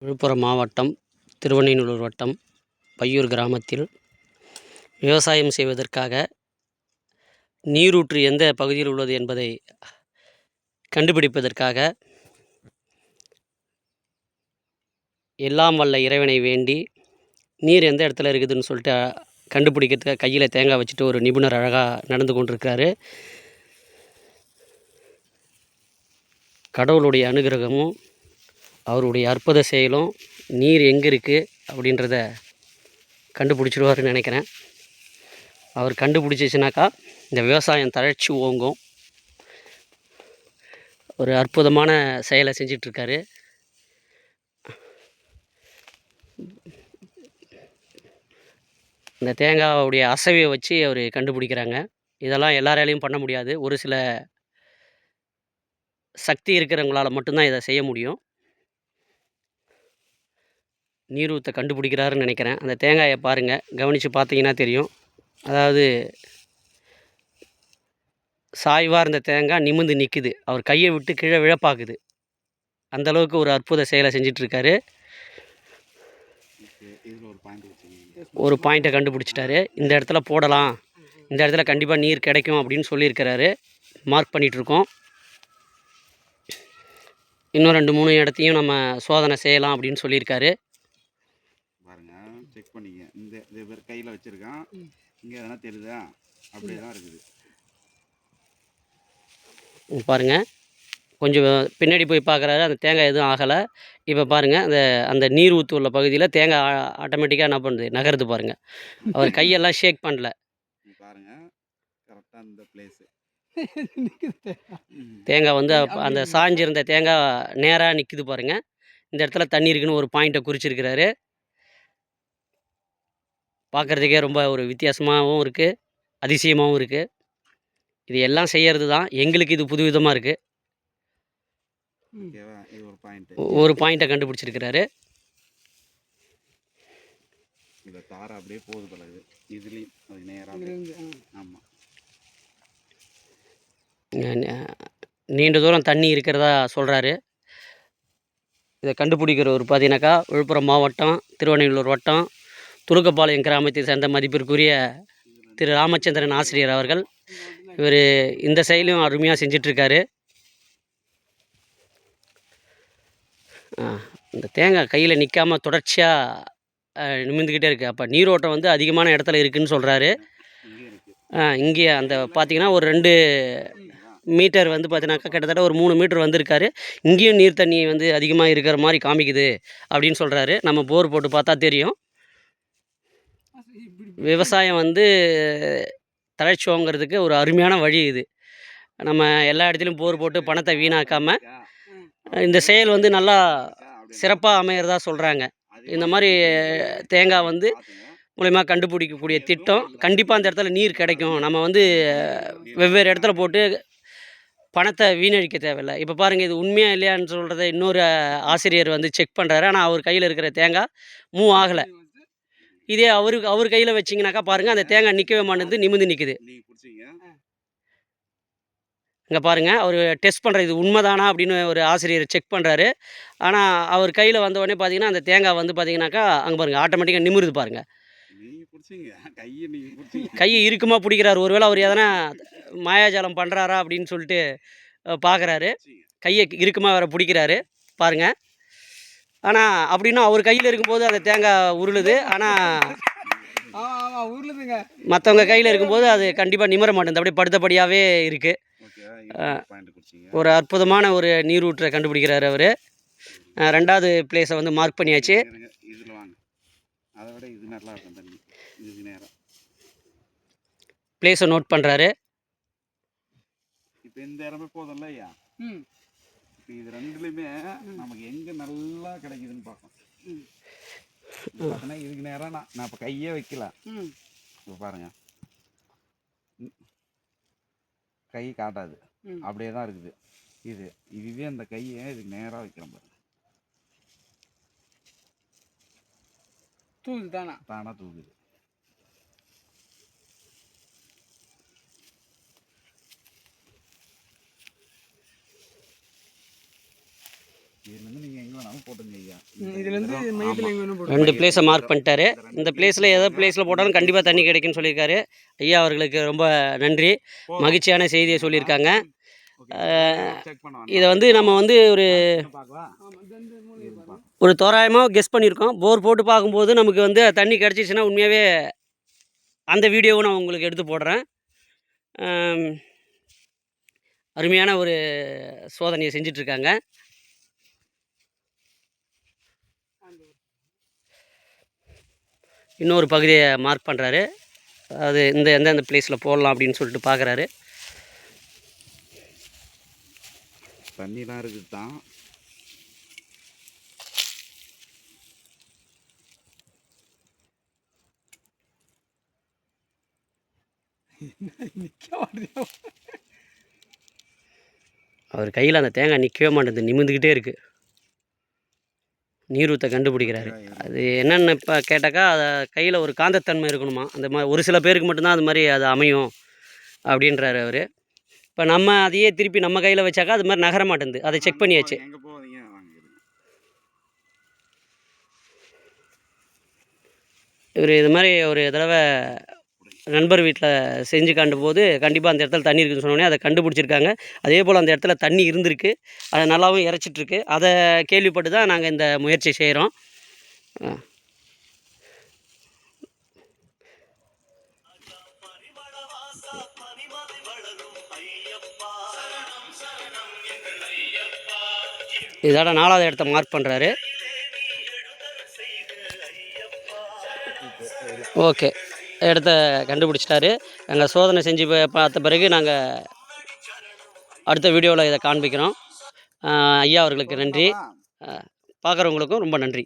விழுப்புரம் மாவட்டம் திருவெண்ணெய்நல்லூர் வட்டம் பையூர் கிராமத்தில் விவசாயம் செய்வதற்காக நீரூற்று எந்த பகுதியில் உள்ளது என்பதை கண்டுபிடிப்பதற்காக எல்லாம் வல்ல இறைவனை வேண்டி நீர் எந்த இடத்துல இருக்குதுன்னு சொல்லிட்டு கண்டுபிடிக்கிறதுக்காக கையில் தேங்காய் வச்சுட்டு ஒரு நிபுணர் அழகாக நடந்து கொண்டிருக்கிறாரு. கடவுளுடைய அனுகிரகமும் அவருடைய அற்புத செயலும் நீர் எங்கே இருக்குது அப்படின்றத கண்டுபிடிச்சிடுவாருன்னு நினைக்கிறேன். அவர் கண்டுபிடிச்சிச்சுனாக்கா இந்த விவசாயம் தழைச்சி ஓங்கும். ஒரு அற்புதமான செயலை செஞ்சிட்ருக்காரு. இந்த தேங்காவுடைய அசைவை வச்சு அவர் கண்டுபிடிக்கிறாங்க. இதெல்லாம் எல்லாராலையும் பண்ண முடியாது. ஒரு சில சக்தி இருக்கிறவங்களால மட்டும்தான் இதை செய்ய முடியும். நீரூற்றை கண்டுபிடிக்கிறாருன்னு நினைக்கிறேன். அந்த தேங்காயை பாருங்கள், கவனித்து பார்த்தீங்கன்னா தெரியும். அதாவது சாய்வாக இருந்த தேங்காய் நிமிர்ந்து நிற்குது. அவர் கையை விட்டு கீழே விழப்பாக்குது. அந்தளவுக்கு ஒரு அற்புத செயலை செஞ்சிட்ருக்காரு. ஒரு பாயிண்ட்டை கண்டுபிடிச்சிட்டாரு. இந்த இடத்துல போடலாம், இந்த இடத்துல கண்டிப்பாக நீர் கிடைக்கும் அப்படின்னு சொல்லியிருக்கிறாரு. மார்க் பண்ணிகிட்ருக்கோம். இன்னும் 2-3 இடத்தையும் நம்ம சோதனை செய்யலாம் அப்படின்னு சொல்லியிருக்காரு. பாருங்க, செக் பண்ணிக்க. இந்த பேர் கையில் வச்சுருக்கான். இங்கே எதனா தெரியுதா? அப்படியே தான் இருக்குது. பாருங்கள், கொஞ்சம் பின்னாடி போய் பார்க்குறாரு. அந்த தேங்காய் எதுவும் ஆகலை. இப்போ பாருங்கள், அந்த நீர் ஊற்று உள்ள பகுதியில் தேங்காய் ஆட்டோமேட்டிக்காக என்ன பண்ணுது, நகருது பாருங்கள். அவர் கையெல்லாம் ஷேக் பண்ணல. பாருங்கள், கரெக்டாக இந்த பிளேஸு தேங்காய் வந்து அந்த சாஞ்சிருந்த தேங்காய் நேராக நிற்குது பாருங்கள். இந்த இடத்துல தண்ணி இருக்குன்னு ஒரு பாயிண்ட்டை குறிச்சிருக்கிறாரு. பார்க்குறதுக்கே ரொம்ப ஒரு வித்தியாசமாகவும் இருக்குது, அதிசயமாகவும் இருக்குது. இது எல்லாம் செய்கிறது தான். எங்களுக்கு இது புதுவிதமாக இருக்குது. ஒரு பாயிண்ட்டை கண்டுபிடிச்சிருக்கிறாரு. இந்த தாரை அப்படியே போகுது பழகுது. இதுலேயும் அது நேராக. ஆமாம், நீண்ட தூரம் தண்ணி இருக்கிறதா சொல்கிறாரு. இதை கண்டுபிடிக்கிறவர் பார்த்தீங்கன்னாக்கா விழுப்புரம் மாவட்டம் திருவெண்ணெய்நல்லூர் வட்டம் துலுக்கப்பாளையம் கிராமத்தை சேர்ந்த மதிப்பிற்குரிய திரு ராமச்சந்திரன் ஆசிரியர் அவர்கள். இவர் இந்த செயலையும் அருமையாக செஞ்சிட்ருக்காரு. இந்த தேங்காய் கையில் நிற்காமல் தொடர்ச்சியாக நிமிர்ந்துக்கிட்டே இருக்குது. அப்போ நீரோட்டம் வந்து அதிகமான இடத்துல இருக்குதுன்னு சொல்கிறாரு. இங்கே அந்த பார்த்திங்கன்னா ஒரு 2 மீட்டர் வந்து பார்த்தீங்கன்னாக்கா கிட்டத்தட்ட ஒரு 3 மீட்டர் வந்திருக்காரு. இங்கேயும் நீர் தண்ணி வந்து அதிகமாக இருக்கிற மாதிரி காமிக்குது அப்படின்னு சொல்கிறாரு. நம்ம போர் போட்டு பார்த்தா தெரியும். விவசாயம் வந்து தழைச்சோங்கிறதுக்கு ஒரு அருமையான வழி இது. நம்ம எல்லா இடத்துலையும் போர் போட்டு பணத்தை வீணாக்காமல் இந்த செயல் வந்து நல்லா சிறப்பாக அமையிறதா சொல்கிறாங்க. இந்த மாதிரி தேங்காய் வந்து மூலயமா கண்டுபிடிக்கக்கூடிய திட்டம் கண்டிப்பாக அந்த இடத்துல நீர் கிடைக்கும். நம்ம வந்து வெவ்வேறு இடத்துல போட்டு பணத்தை வீணடிக்க தேவையில்லை. இப்போ பாருங்கள், இது உண்மையாக இல்லையான்னு சொல்கிறத இன்னொரு ஆசிரியர் வந்து செக் பண்ணுறாரு. ஆனால் அவர் கையில் இருக்கிற தேங்காய் மூவ் ஆகலை. இதே அவர் கையில் வச்சிங்கனாக்கா பாருங்கள், அந்த தேங்காய் நிற்கவே மாட்டேங்குது, நிமிர்ந்து நிற்குது. இங்கே பாருங்கள், அவர் டெஸ்ட் பண்ணுற இது உண்மைதானா அப்படின்னு ஒரு ஆசிரியர் செக் பண்ணுறாரு. ஆனால் அவர் கையில் வந்த உடனே பார்த்தீங்கன்னா அந்த தேங்காய் வந்து பார்த்தீங்கன்னாக்கா அங்கே பாருங்கள் ஆட்டோமேட்டிக்காக நிமிருது பாருங்கள். கையை இறுக்கமாக பிடிக்கிறாரு. ஒருவேளை அவர் எதனா மாயாஜாலம் பண்ணுறாரா அப்படின்னு சொல்லிட்டு பார்க்குறாரு. கையை இறுக்கமாக வேறு பிடிக்கிறாரு பாருங்கள். ஆனால் அப்படின்னா அவர் கையில் இருக்கும்போது அந்த தேங்காய் உருளுது. ஆனால் மற்றவங்க கையில் இருக்கும்போது அது கண்டிப்பாக நிமிர மாட்டேங்குது, அப்படியே படுத்தபடியாகவே இருக்குது. ஒரு அற்புதமான ஒரு நீரூற்றை கண்டுபிடிக்கிறாரு அவர். 2வது பிளேஸை வந்து மார்க் பண்ணியாச்சு. பிளேஸை நோட் பண்ணுறாரு. இப்போ இந்த இடமே போதும்ல ஐயா. இப்போ இது 2லையுமே நமக்கு எங்கே நல்லா கிடைக்குதுன்னு பார்ப்போம். பார்த்தீங்கன்னா இதுக்கு நேரம் நான் இப்போ கையே வைக்கல. இப்போ பாருங்கள், கை காட்டாது, அப்படியே தான் இருக்குது. இதுவே அந்த கையை இதுக்கு நேராக வைக்கிறோம் பாருங்க, தூக்குது தானா தூக்குது. இதுலேருந்து நீங்கள் எங்கே வேணாலும் போட்டுங்க ஐயா. இதுலேருந்து மையத்தில் எங்கே வேணும் போட்டு 2 பிளேஸை மார்க் பண்ணிட்டாரு. இந்த பிளேஸில் எதோ பிளேஸில் போட்டாலும் கண்டிப்பாக தண்ணி கிடைக்குன்னு சொல்லியிருக்காரு. ஐயா அவர்களுக்கு ரொம்ப நன்றி. மகிழ்ச்சியான செய்தியை சொல்லியிருக்காங்க. செக் பண்ண இதை வந்து நம்ம வந்து பார்க்கவா? ஒரு தோராயமாக கெஸ் பண்ணியிருக்கோம். போர் போட்டு பார்க்கும்போது நமக்கு வந்து தண்ணி கிடச்சிச்சின்னா உண்மையாகவே அந்த வீடியோவும் நான் உங்களுக்கு எடுத்து போடுறேன். அருமையான ஒரு சோதனையை செஞ்சிட்ருக்காங்க. இன்னொரு பகுதியை மார்க் பண்ணுறாரு. அது எந்தெந்த பிளேஸில் போடலாம் அப்படின்னு சொல்லிட்டு பார்க்குறாரு. தண்ணிலாம் இருக்குது தான். அவர் கையில் அந்த தேங்காய் நிற்கவே மாட்டேங்குது, நிமிர்ந்துக்கிட்டே இருக்குது. நீரூற்றை கண்டுபிடிக்கிறாரு. அது என்னென்னு இப்போ கேட்டாக்கா, அதை கையில் ஒரு காந்தத்தன்மை இருக்கணுமா, அந்த மாதிரி ஒரு சில பேருக்கு மட்டும்தான் அது மாதிரி அது அமையும் அப்படின்றாரு அவர். இப்போ நம்ம அதையே திருப்பி நம்ம கையில் வச்சாக்கா அது மாதிரி நகர மாட்டேங்குது. அதை செக் பண்ணியாச்சு. எங்கே போவீங்க வாங்க. இவர் இது மாதிரி ஒரு தடவை நண்பர் வீட்டில் செஞ்சு காண்டும் போது கண்டிப்பாக அந்த இடத்துல தண்ணி இருக்குதுன்னு சொன்னோடனே அதை கண்டுபிடிச்சிருக்காங்க. அதே போல் அந்த இடத்துல தண்ணி இருந்திருக்கு, அதை நல்லாவும் இறைச்சிட்ருக்கு. அதை கேள்விப்பட்டு தான் நாங்கள் இந்த முயற்சி செய்கிறோம். இதோட 4வது இடத்த மார்க் பண்ணுறாரு. ஓகே, இடத்த கண்டுபிடிச்சிட்டாரு. நாங்கள் சோதனை செஞ்சு பார்த்த பிறகு நாங்கள் அடுத்த வீடியோவில் இதை காண்பிக்கிறோம். ஐயா அவர்களுக்கு நன்றி. பார்க்குறவங்களுக்கும் ரொம்ப நன்றி.